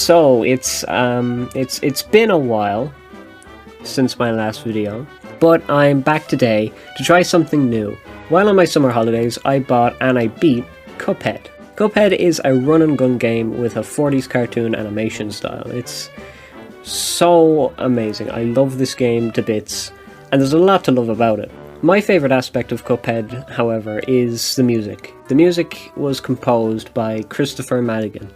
So it's been a while since my last video, but I'm back today to try something new. While on my summer holidays, I bought and I beat CUPHEAD. CUPHEAD is a run-and-gun game with a 40s cartoon animation style. It's so amazing. I love this game to bits, and there's a lot to love about it. My favourite aspect of CUPHEAD, however, is the music. The music was composed by Christopher Madigan,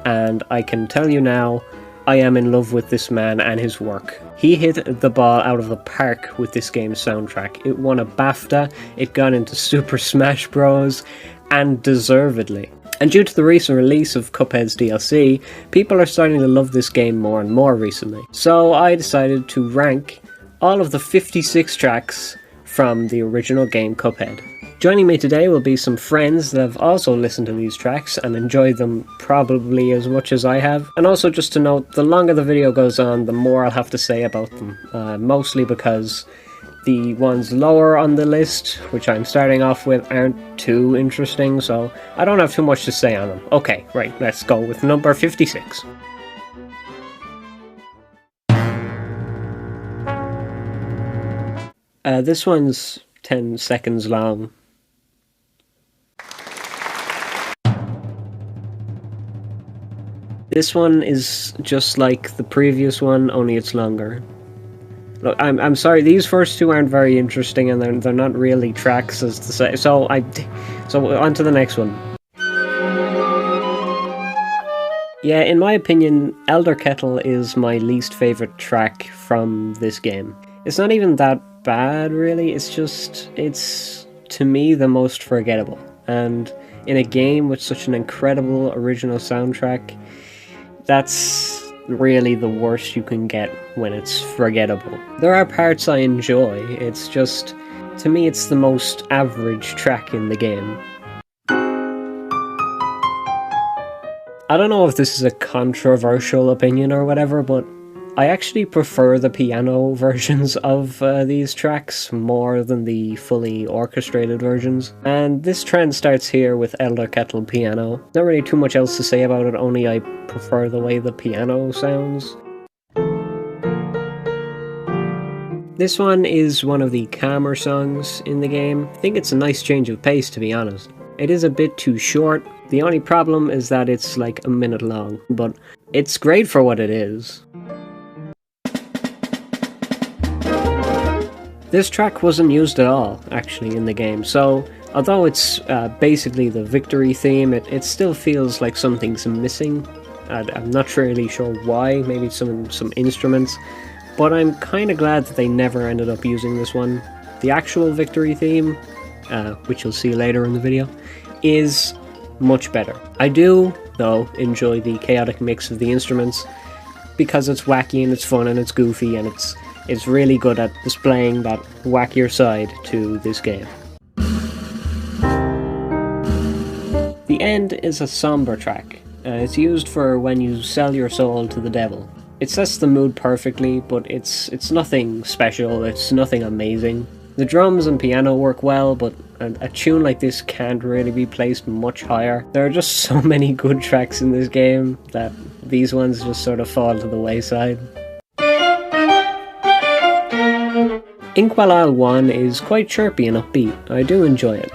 and I can tell you now, I am in love with this man and his work. He hit the ball out of the park with this game's soundtrack. It won a BAFTA, it got into Super Smash Bros, and deservedly. And due to the recent release of CUPHEAD's DLC, people are starting to love this game more and more recently. So I decided to rank all of the 56 tracks from the original game CUPHEAD. Joining me today will be some friends that have also listened to these tracks and enjoyed them probably as much as I have. And also just to note, the longer the video goes on, the more I'll have to say about them. Mostly because the ones lower on the list, which I'm starting off with, aren't too interesting, so I don't have too much to say on them. Okay, right, let's go with number 56. This one's 10 seconds long. This one is just like the previous one, only it's longer. Look, I'm sorry, these first two aren't very interesting, and they're not really tracks, as to say. So on to the next one. Yeah, in my opinion, Elder Kettle is my least favourite track from this game. It's not even that bad, really. It's to me the most forgettable. And in a game with such an incredible original soundtrack, that's really the worst you can get when it's forgettable. There are parts I enjoy, it's just, to me it's the most average track in the game. I don't know if this is a controversial opinion or whatever, but I actually prefer the piano versions of these tracks more than the fully orchestrated versions. And this trend starts here with Elder Kettle piano. Not really too much else to say about it, only I prefer the way the piano sounds. This one is one of the calmer songs in the game. I think it's a nice change of pace, to be honest. It is a bit too short. The only problem is that it's like a minute long, but it's great for what it is. This track wasn't used at all, actually, in the game, so although it's basically the victory theme, it still feels like something's missing. I'm not really sure why, maybe some instruments, but I'm kind of glad that they never ended up using this one. The actual victory theme, which you'll see later in the video, is much better. I do, though, enjoy the chaotic mix of the instruments, because it's wacky and it's fun and it's goofy and it's really good at displaying that wackier side to this game. The end is a somber track. It's used for when you sell your soul to the devil. It sets the mood perfectly, but it's nothing special, it's nothing amazing. The drums and piano work well, but a tune like this can't really be placed much higher. There are just so many good tracks in this game that these ones just sort of fall to the wayside. Inkwell Isle 1 is quite chirpy and upbeat. I do enjoy it.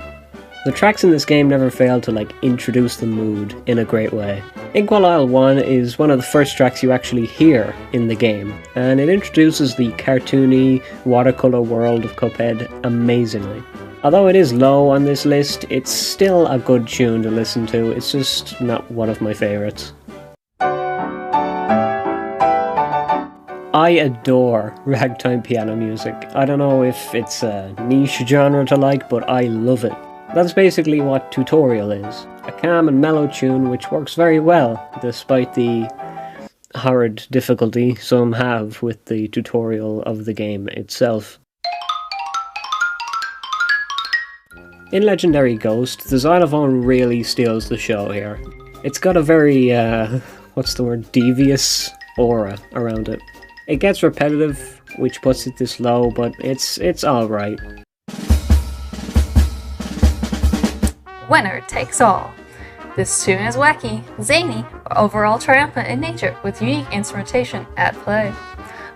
The tracks in this game never fail to introduce the mood in a great way. Inkwell Isle 1 is one of the first tracks you actually hear in the game, and it introduces the cartoony, watercolour world of CUPHEAD amazingly. Although it is low on this list, it's still a good tune to listen to, it's just not one of my favourites. I adore ragtime piano music. I don't know if it's a niche genre to like, but I love it. That's basically what Tutorial is. A calm and mellow tune which works very well, despite the horrid difficulty some have with the tutorial of the game itself. In Legendary Ghost, the xylophone really steals the show here. It's got a very, devious aura around it. It gets repetitive, which puts it this low, but it's alright. Winner takes all. This tune is wacky, zany, but overall triumphant in nature with unique instrumentation at play.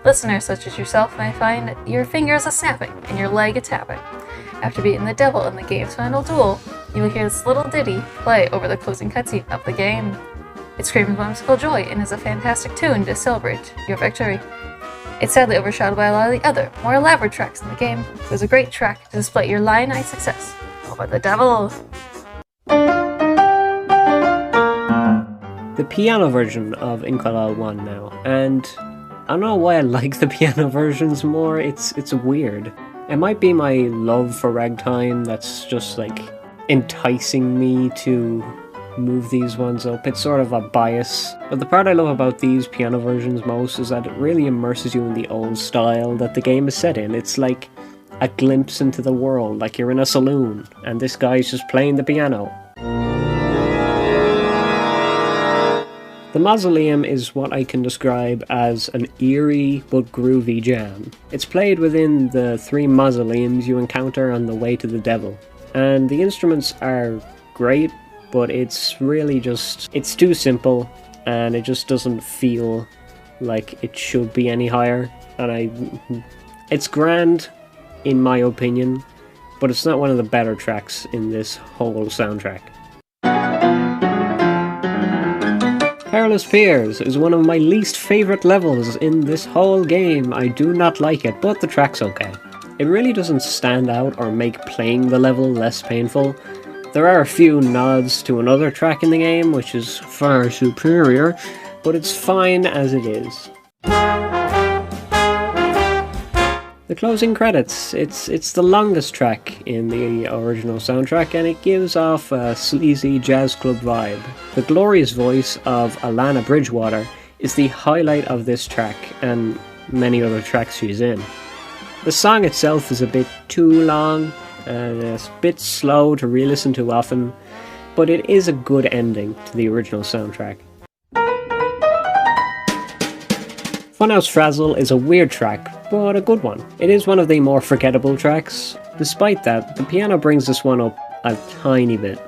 Listeners such as yourself may find your fingers a-snapping and your leg a-tapping. After beating the devil in the game's final duel, you will hear this little ditty play over the closing cutscene of the game. It screams whimsical joy and is a fantastic tune to celebrate your victory. It's sadly overshadowed by a lot of the other, more elaborate tracks in the game. It was a great track to display your lion-eyed success over the devil. The piano version of Inkwell 1 now, and I don't know why I like the piano versions more. It's weird. It might be my love for ragtime that's just like enticing me to move these ones up. It's sort of a bias. But the part I love about these piano versions most is that it really immerses you in the old style that the game is set in. It's like a glimpse into the world, like you're in a saloon and this guy's just playing the piano. The Mausoleum is what I can describe as an eerie but groovy jam. It's played within the 3 mausoleums you encounter on the way to the devil, and the instruments are great, but it's really just, it's too simple, and it just doesn't feel like it should be any higher, and it's grand in my opinion, but it's not one of the better tracks in this whole soundtrack. Perilous Piers is one of my least favourite levels in this whole game. I do not like it, but the track's okay. It really doesn't stand out or make playing the level less painful. There are a few nods to another track in the game, which is far superior, but it's fine as it is. The closing credits, it's the longest track in the original soundtrack, and it gives off a sleazy jazz club vibe. The glorious voice of Alana Bridgewater is the highlight of this track, and many other tracks she's in. The song itself is a bit too long, and it's a bit slow to re-listen to often, but it is a good ending to the original soundtrack. Funhouse Frazzle is a weird track, but a good one. It is one of the more forgettable tracks. Despite that, the piano brings this one up a tiny bit.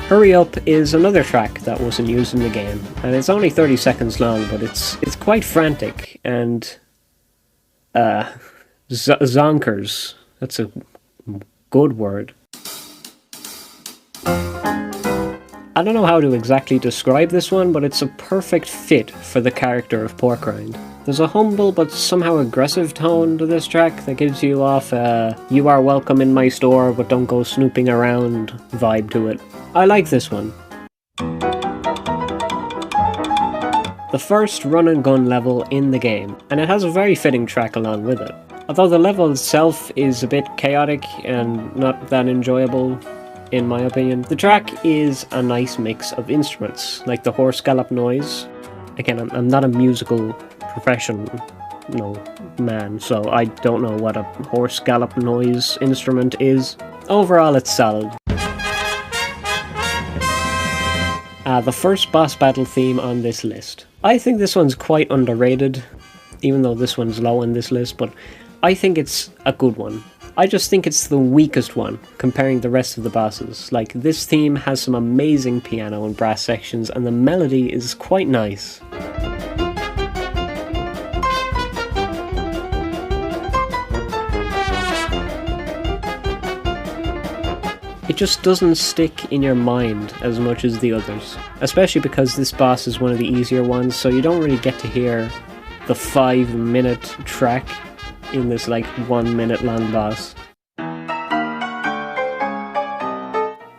Hurry Up is another track that wasn't used in the game, and it's only 30 seconds long, but it's quite frantic and zonkers. That's a good word. I don't know how to exactly describe this one, but it's a perfect fit for the character of Porkrind. There's a humble but somehow aggressive tone to this track that gives you off a "you are welcome in my store but don't go snooping around" vibe to it. I like this one. The first run and gun level in the game, and it has a very fitting track along with it. Although the level itself is a bit chaotic and not that enjoyable, in my opinion, the track is a nice mix of instruments, like the horse gallop noise. Again, I'm not a musical professional man, so I don't know what a horse gallop noise instrument is. Overall, it's solid. The first boss battle theme on this list. I think this one's quite underrated, even though this one's low on this list, but I think it's a good one. I just think it's the weakest one, comparing the rest of the bosses. Like, this theme has some amazing piano and brass sections, and the melody is quite nice. It just doesn't stick in your mind as much as the others, especially because this boss is one of the easier ones, so you don't really get to hear the 5-minute track in this like 1 minute long boss.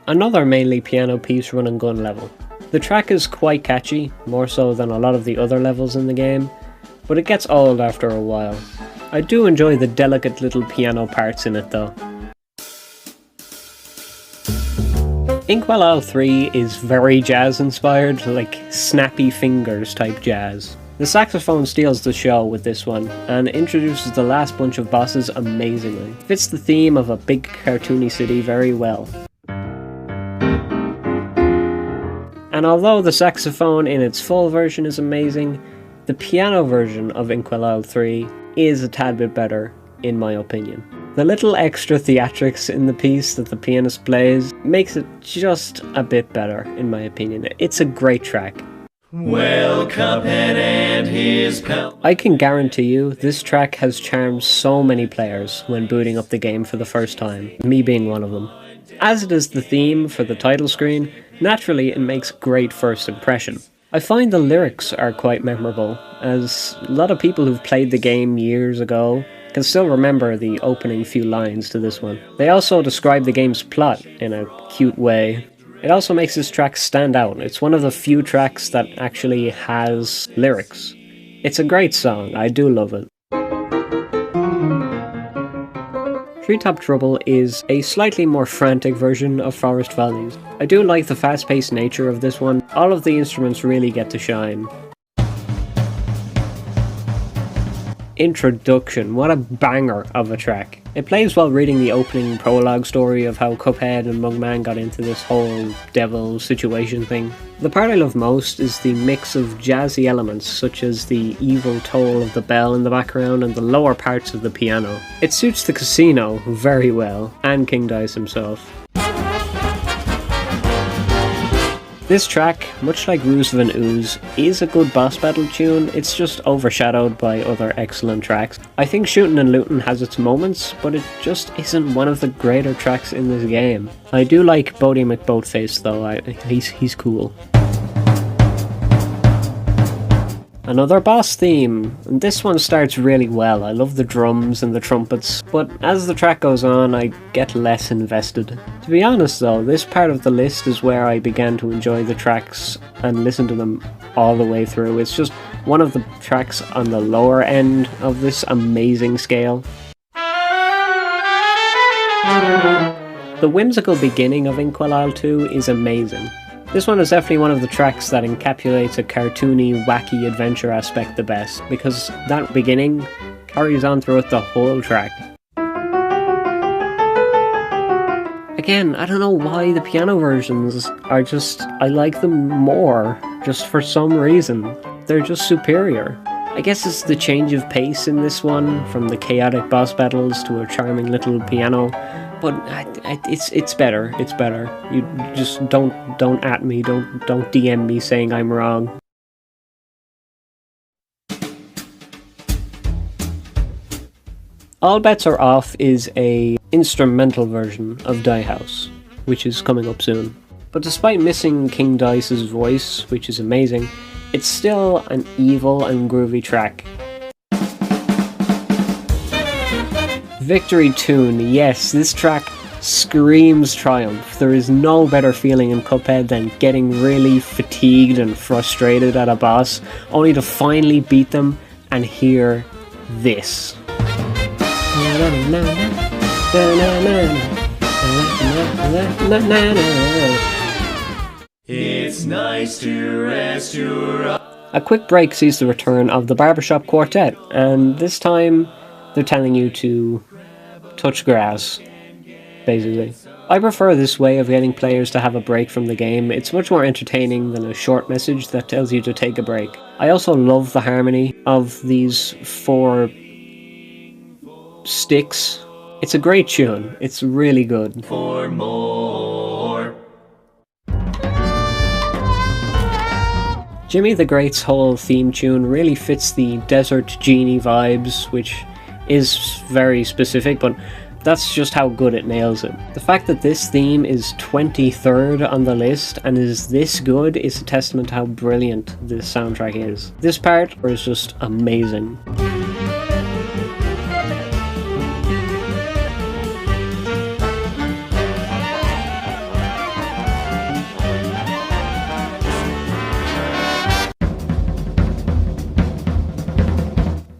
Another mainly piano piece run and gun level. The track is quite catchy, more so than a lot of the other levels in the game, but it gets old after a while. I do enjoy the delicate little piano parts in it though. Inkwell 3 is very jazz inspired, like snappy fingers type jazz. The saxophone steals the show with this one, and introduces the last bunch of bosses amazingly. Fits the theme of a big cartoony city very well. And although the saxophone in its full version is amazing, the piano version of Inkwell 3 is a tad bit better, in my opinion. The little extra theatrics in the piece that the pianist plays makes it just a bit better, in my opinion. It's a great track. Well, Cuphead and his pal. I can guarantee you this track has charmed so many players when booting up the game for the first time, me being one of them. As it is the theme for the title screen, naturally it makes great first impression. I find the lyrics are quite memorable, as a lot of people who've played the game years ago can still remember the opening few lines to this one. They also describe the game's plot in a cute way. It also makes this track stand out. It's one of the few tracks that actually has lyrics. It's a great song, I do love it. Treetop Trouble is a slightly more frantic version of Forest Follies. I do like the fast-paced nature of this one. All of the instruments really get to shine. Introduction, what a banger of a track. It plays while reading the opening prologue story of how Cuphead and Mugman got into this whole devil situation thing. The part I love most is the mix of jazzy elements such as the evil toll of the bell in the background and the lower parts of the piano. It suits the casino very well, and King Dice himself. This track, much like Ruse and Ooze, is a good boss battle tune, it's just overshadowed by other excellent tracks. I think Shootin and Lootin has its moments, but it just isn't one of the greater tracks in this game. I do like Bodie McBoatface though, he's cool. Another boss theme, and this one starts really well. I love the drums and the trumpets, but as the track goes on I get less invested. To be honest though, this part of the list is where I began to enjoy the tracks and listen to them all the way through. It's just one of the tracks on the lower end of this amazing scale. The whimsical beginning of Inkwell 2 is amazing. This one is definitely one of the tracks that encapsulates a cartoony, wacky adventure aspect the best, because that beginning carries on throughout the whole track. Again, I don't know why the piano versions are just... I like them more, just for some reason. They're just superior. I guess it's the change of pace in this one, from the chaotic boss battles to a charming little piano. But it's better. It's better. You just don't at me. Don't DM me saying I'm wrong. All Bets Are Off is a instrumental version of Die House, which is coming up soon. But despite missing King Dice's voice, which is amazing, it's still an evil and groovy track. Victory Tune, yes, this track screams triumph. There is no better feeling in Cuphead than getting really fatigued and frustrated at a boss, only to finally beat them and hear this. It's nice to rest your eyes. A quick break sees the return of the Barbershop Quartet, and this time they're telling you to touch grass, basically. I prefer this way of getting players to have a break from the game. It's much more entertaining than a short message that tells you to take a break. I also love the harmony of these 4 sticks. It's a great tune. It's really good. For more. Jimmy the Great's whole theme tune really fits the Desert Genie vibes, which is very specific, but that's just how good it nails it. The fact that this theme is 23rd on the list and is this good is a testament to how brilliant this soundtrack is. This part is just amazing.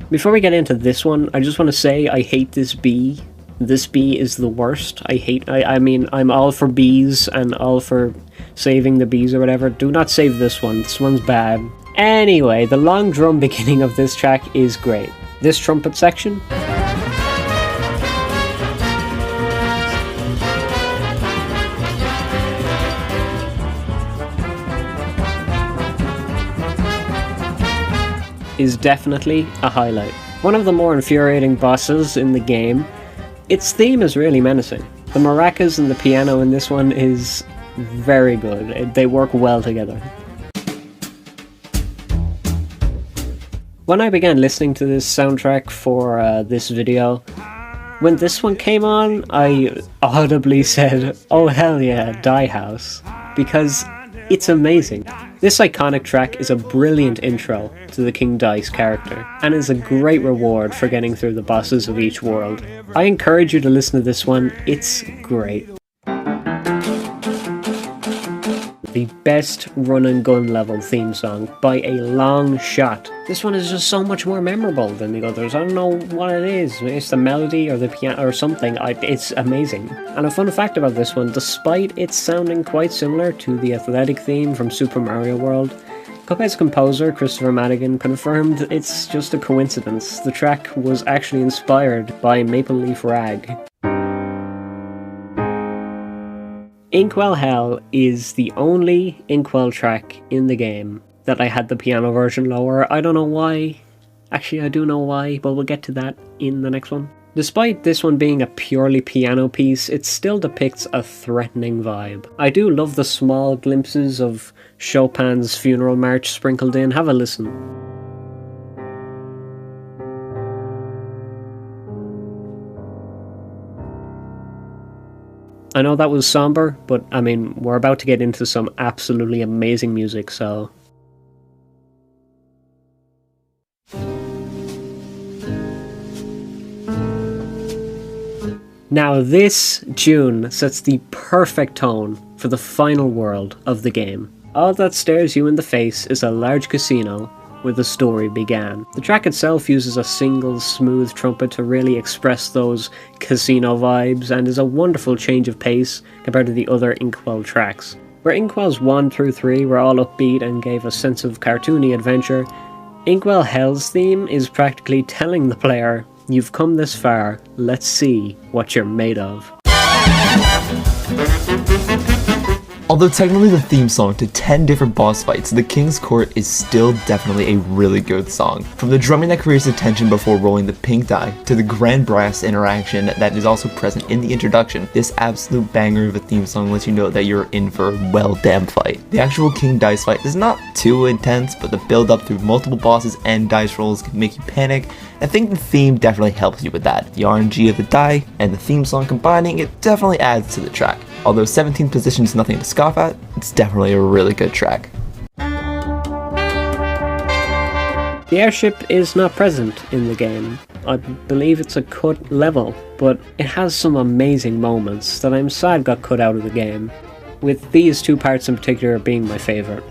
Before we get into this one, I just want to say I hate this bee. This bee is the worst. I mean, I'm all for bees and all for saving the bees or whatever. Do not save this one. This one's bad. Anyway, the long drum beginning of this track is great. This trumpet section is definitely a highlight. One of the more infuriating bosses in the game Its theme is really menacing. The maracas and the piano in this one is very good. They work well together. When I began listening to this soundtrack for this video, when this one came on, I audibly said, "Oh hell yeah, Die House," because it's amazing. This iconic track is a brilliant intro to the King Dice character, and is a great reward for getting through the bosses of each world. I encourage you to listen to this one, it's great. The best run and gun level theme song by a long shot. This one is just so much more memorable than the others. I don't know what it is. It's the melody or the piano or something. It's amazing. And a fun fact about this one, despite it sounding quite similar to the athletic theme from Super Mario World, Cuphead's composer, Christopher Madigan, confirmed it's just a coincidence. The track was actually inspired by Maple Leaf Rag. Inkwell Hell is the only Inkwell track in the game that I had the piano version lower. I don't know why. Actually, I do know why, but we'll get to that in the next one. Despite this one being a purely piano piece, it still depicts a threatening vibe. I do love the small glimpses of Chopin's Funeral March sprinkled in. Have a listen. I know that was somber, but I mean, we're about to get into some absolutely amazing music, so... Now this tune sets the perfect tone for the final world of the game. All that stares you in the face is a large casino where the story began. The track itself uses a single smooth trumpet to really express those casino vibes and is a wonderful change of pace compared to the other Inkwell tracks. Where Inkwell's 1 through 3 were all upbeat and gave a sense of cartoony adventure, Inkwell Hell's theme is practically telling the player, "You've come this far, let's see what you're made of." Although technically the theme song to 10 different boss fights, The King's Court is still definitely a really good song. From the drumming that creates the tension before rolling the pink die, to the grand brass interaction that is also present in the introduction, this absolute banger of a theme song lets you know that you're in for a well damn fight. The actual King Dice fight is not too intense, but the build up through multiple bosses and dice rolls can make you panic. I think the theme definitely helps you with that. The RNG of the die and the theme song combining, it definitely adds to the track. Although 17th position is nothing to scoff at, it's definitely a really good track. The airship is not present in the game. I believe it's a cut level, but it has some amazing moments that I'm sad got cut out of the game, with these two parts in particular being my favourite.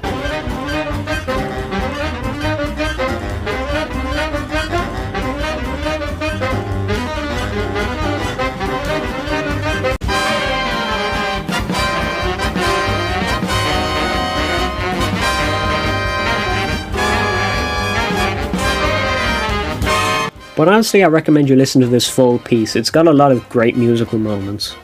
But honestly, I recommend you listen to this full piece. It's got a lot of great musical moments.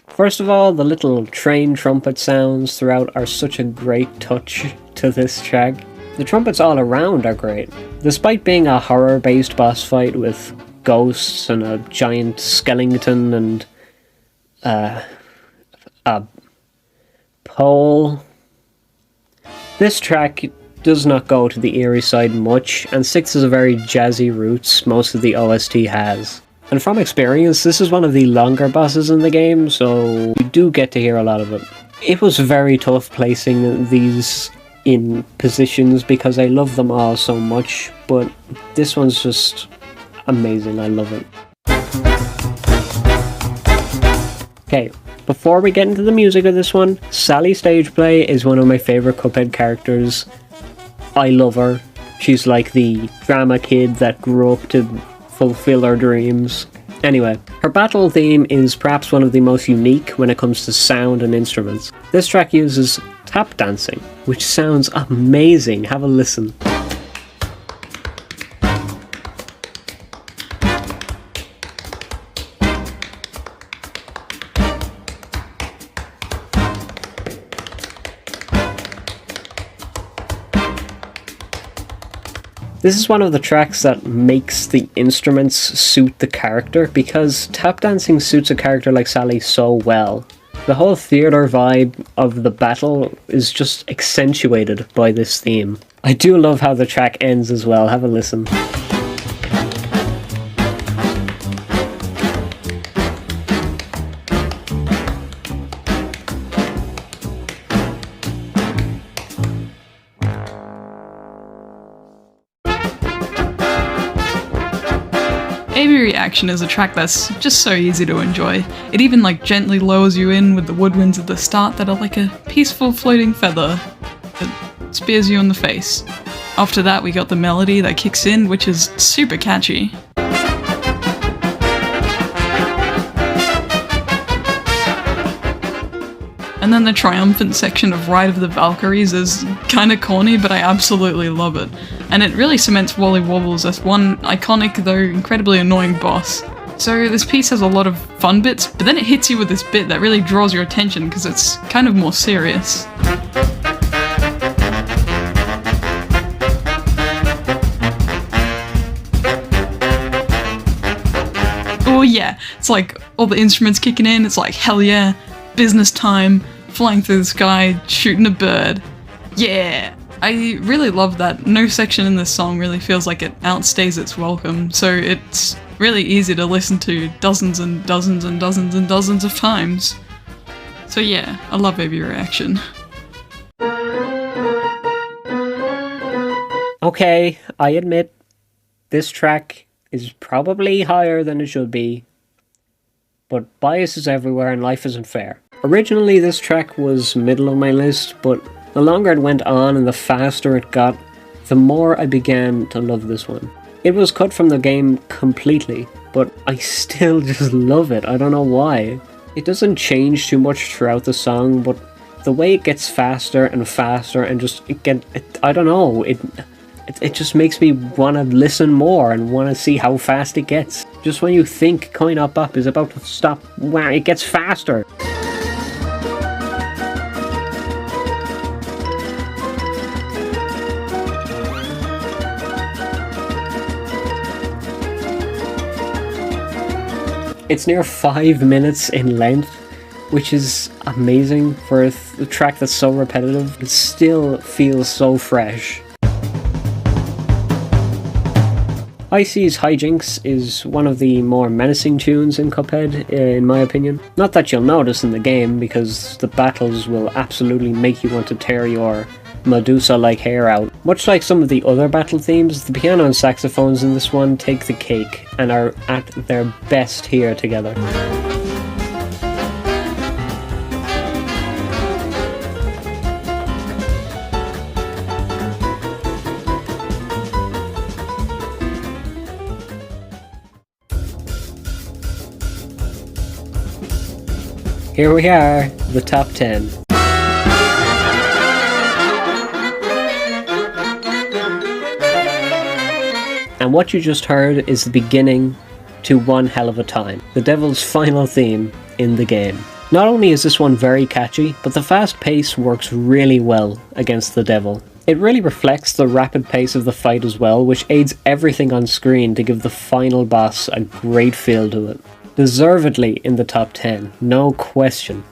First of all, the little train trumpet sounds throughout are such a great touch to this track. The trumpets all around are great. Despite being a horror-based boss fight with ghosts and a giant skeleton and a pole, this track does not go to the eerie side much and sticks to the very jazzy roots most of the OST has. And from experience, this is one of the longer bosses in the game, so you do get to hear a lot of it. It was very tough placing these in positions because I love them all so much, but this one's just amazing, I love it. Okay, before we get into the music of this one, Sally Stageplay is one of my favourite Cuphead characters. I love her. She's like the drama kid that grew up to fulfill her dreams. Anyway, her battle theme is perhaps one of the most unique when it comes to sound and instruments. This track uses tap dancing, which sounds amazing. Have a listen. This is one of the tracks that makes the instruments suit the character, because tap dancing suits a character like Sally so well. The whole theater vibe of the battle is just accentuated by this theme. I do love how the track ends as well, have a listen. Aviary Action is a track that's just so easy to enjoy. It even like gently lowers you in with the woodwinds at the start that are like a peaceful floating feather that spears you in the face. After that we got the melody that kicks in, which is super catchy. And then the triumphant section of Ride of the Valkyries is kinda corny, but I absolutely love it. And it really cements Wally Wobbles as one iconic, though incredibly annoying boss. So this piece has a lot of fun bits, but then it hits you with this bit that really draws your attention because it's kind of more serious. Oh yeah, it's like all the instruments kicking in, it's like hell yeah, business time, flying through the sky, shooting a bird. Yeah! I really love that no section in this song really feels like it outstays its welcome, so it's really easy to listen to dozens and dozens and dozens and dozens of times. So yeah, I love Aviary Action. Okay, I admit, this track is probably higher than it should be, but bias is everywhere and life isn't fair. Originally this track was middle of my list, but the longer it went on and the faster it got, the more I began to love this one. It was cut from the game completely, but I still just love it, I don't know why. It doesn't change too much throughout the song, but the way it gets faster and faster and just, I don't know, it just makes me want to listen more and want to see how fast it gets. Just when you think Coin Op Bop is about to stop, wow, it gets faster. It's near 5 minutes in length, which is amazing for a track that's so repetitive. It still feels so fresh. Icy's Hijinks is one of the more menacing tunes in Cuphead, in my opinion. Not that you'll notice in the game, because the battles will absolutely make you want to tear your Medusa-like hair out. Much like some of the other battle themes, the piano and saxophones in this one take the cake and are at their best here together. Here we are, the top 10. And what you just heard is the beginning to One Hell of a Time, the Devil's final theme in the game. Not only is this one very catchy, but the fast pace works really well against the Devil. It really reflects the rapid pace of the fight as well, which aids everything on screen to give the final boss a great feel to it. Deservedly in the top 10, no question.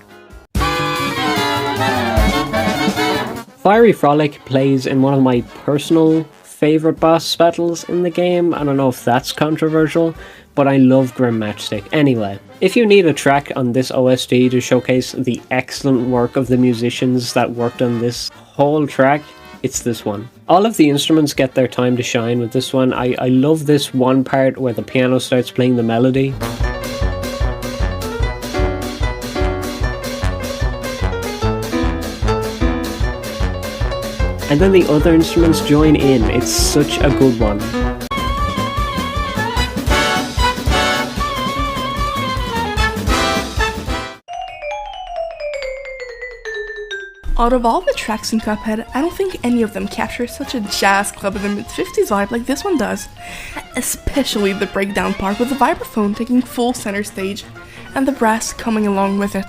Fiery Frolic plays in one of my personal favourite boss battles in the game. I don't know if that's controversial, but I love Grim Matchstick. Anyway, if you need a track on this OST to showcase the excellent work of the musicians that worked on this whole track, it's this one. All of the instruments get their time to shine with this one. I love this one part where the piano starts playing the melody. And then the other instruments join in. It's such a good one. Out of all the tracks in Cuphead, I don't think any of them capture such a jazz club in the mid-50s vibe like this one does. Especially the breakdown part with the vibraphone taking full center stage, and the brass coming along with it.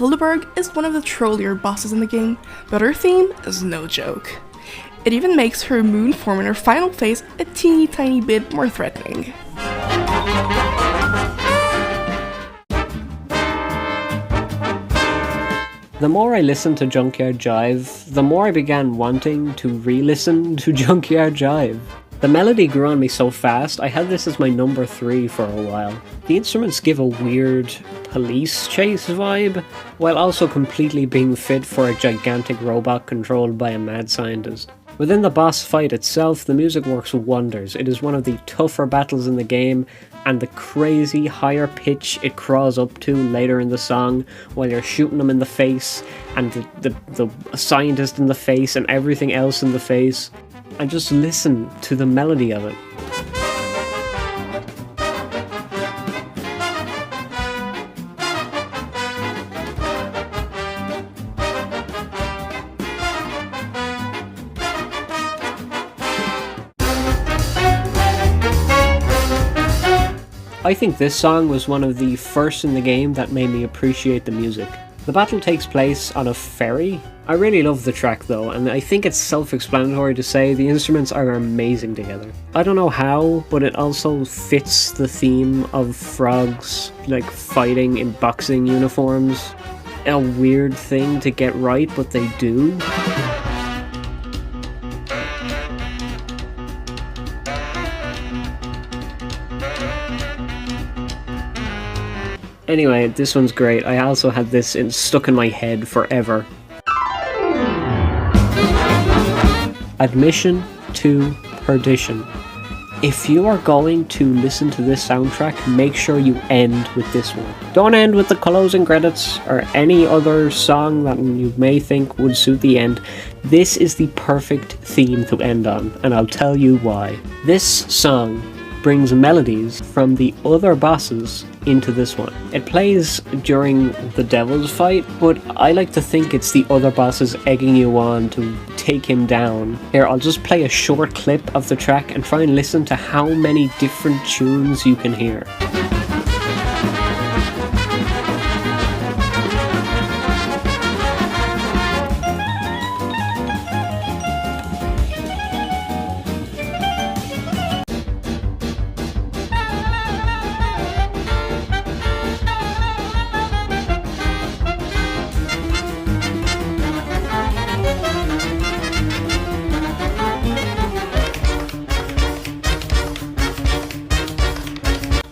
Hildeberg is one of the trollier bosses in the game, but her theme is no joke. It even makes her moon form in her final phase a teeny tiny bit more threatening. The more I listened to Junkyard Jive, the more I began wanting to re-listen to Junkyard Jive. The melody grew on me so fast, I had this as my number 3 for a while. The instruments give a weird police chase vibe, while also completely being fit for a gigantic robot controlled by a mad scientist. Within the boss fight itself, the music works wonders. It is one of the tougher battles in the game, and the crazy higher pitch it crawls up to later in the song while you're shooting them in the face, and the scientist in the face and everything else in the face. And just listen to the melody of it. I think this song was one of the first in the game that made me appreciate the music. The battle takes place on a ferry. I really love the track though, and I think it's self-explanatory to say the instruments are amazing together. I don't know how, but it also fits the theme of frogs, like fighting in boxing uniforms. A weird thing to get right, but they do. Anyway, this one's great. I also had this stuck in my head forever. Admission to Perdition. If you are going to listen to this soundtrack, make sure you end with this one. Don't end with the closing credits or any other song that you may think would suit the end. This is the perfect theme to end on, and I'll tell you why. This song brings melodies from the other bosses into this one. It plays during the devil's fight, but I like to think it's the other bosses egging you on to take him down. Here, I'll just play a short clip of the track and try and listen to how many different tunes you can hear.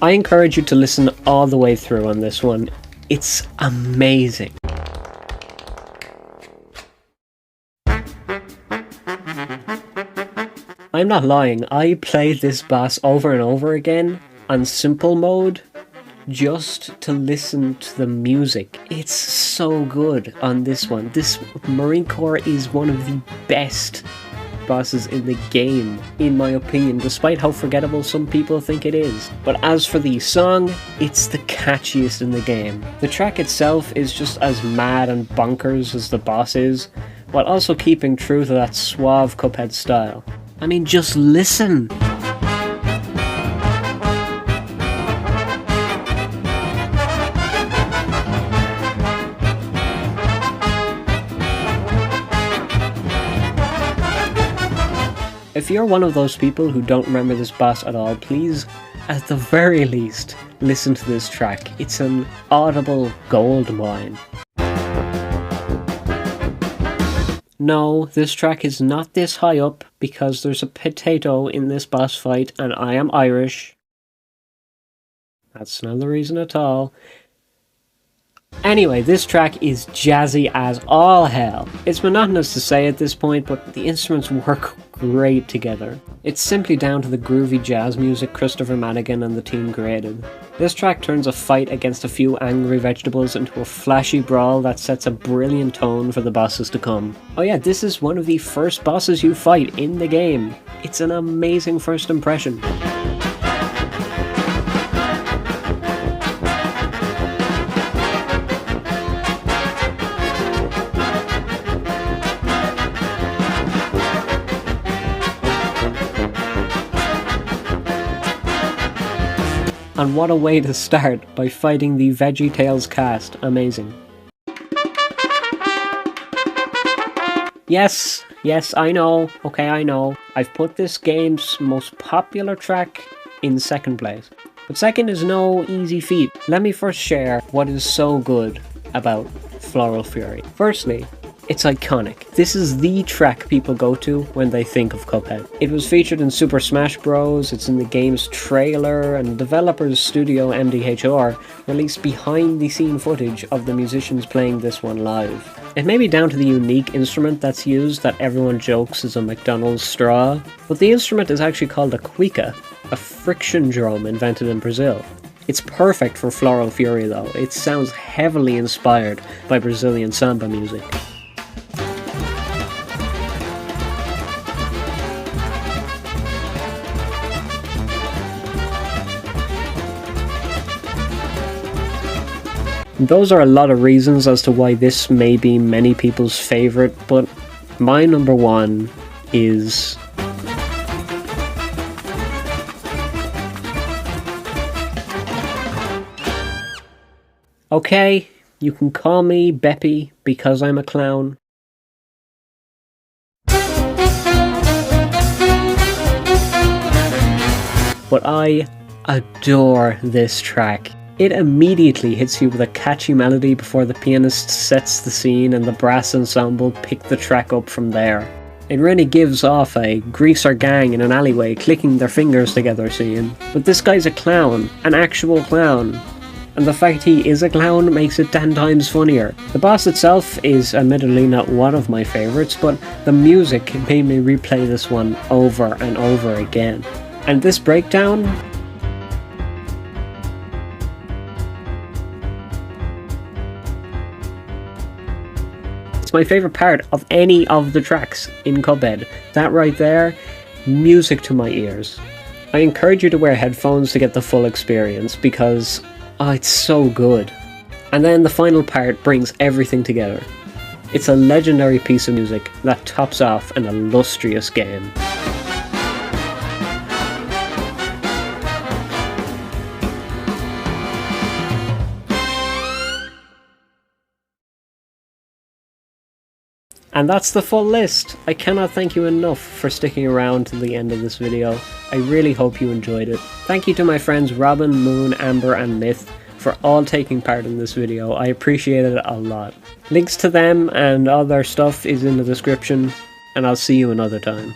I encourage you to listen all the way through on this one. It's amazing. I'm not lying, I played this boss over and over again on simple mode just to listen to the music. It's so good on this one. This Murine Corps is one of the best bosses in the game, in my opinion, despite how forgettable some people think it is. But as for the song, it's the catchiest in the game. The track itself is just as mad and bonkers as the boss is, while also keeping true to that suave Cuphead style. I mean, just listen! If you're one of those people who don't remember this boss at all, please, at the very least, listen to this track. It's an audible goldmine. No, this track is not this high up because there's a potato in this boss fight and I am Irish. That's not the reason at all. Anyway, this track is jazzy as all hell. It's monotonous to say at this point, but the instruments work great together. It's simply down to the groovy jazz music Christopher Manigan and the team created. This track turns a fight against a few angry vegetables into a flashy brawl that sets a brilliant tone for the bosses to come. Oh yeah, this is one of the first bosses you fight in the game. It's an amazing first impression. And what a way to start, by fighting the VeggieTales cast. Amazing. Yes, I know. Okay, I know. I've put this game's most popular track in second place. But second is no easy feat. Let me first share what is so good about Floral Fury. Firstly, it's iconic. This is the track people go to when they think of Cuphead. It was featured in Super Smash Bros, it's in the game's trailer, and developers Studio MDHR released behind-the-scene footage of the musicians playing this one live. It may be down to the unique instrument that's used that everyone jokes is a McDonald's straw, but the instrument is actually called a cuica, a friction drum invented in Brazil. It's perfect for Floral Fury though. It sounds heavily inspired by Brazilian samba music. Those are a lot of reasons as to why this may be many people's favourite, but my number one is... Okay, you can call me Beppy because I'm a clown. But I adore this track. It immediately hits you with a catchy melody before the pianist sets the scene and the brass ensemble pick the track up from there. It really gives off a greaser gang in an alleyway clicking their fingers together scene. But this guy's a clown, an actual clown. And the fact he is a clown makes it 10 times funnier. The boss itself is admittedly not one of my favourites, but the music made me replay this one over and over again. And this breakdown... my favourite part of any of the tracks in Cuphead. That right there, music to my ears. I encourage you to wear headphones to get the full experience because, oh, it's so good. And then the final part brings everything together. It's a legendary piece of music that tops off an illustrious game. And that's the full list. I cannot thank you enough for sticking around to the end of this video. I really hope you enjoyed it. Thank you to my friends Robin, Moon, Amber and Myth for all taking part in this video. I appreciate it a lot. Links to them and all their stuff is in the description, and I'll see you another time.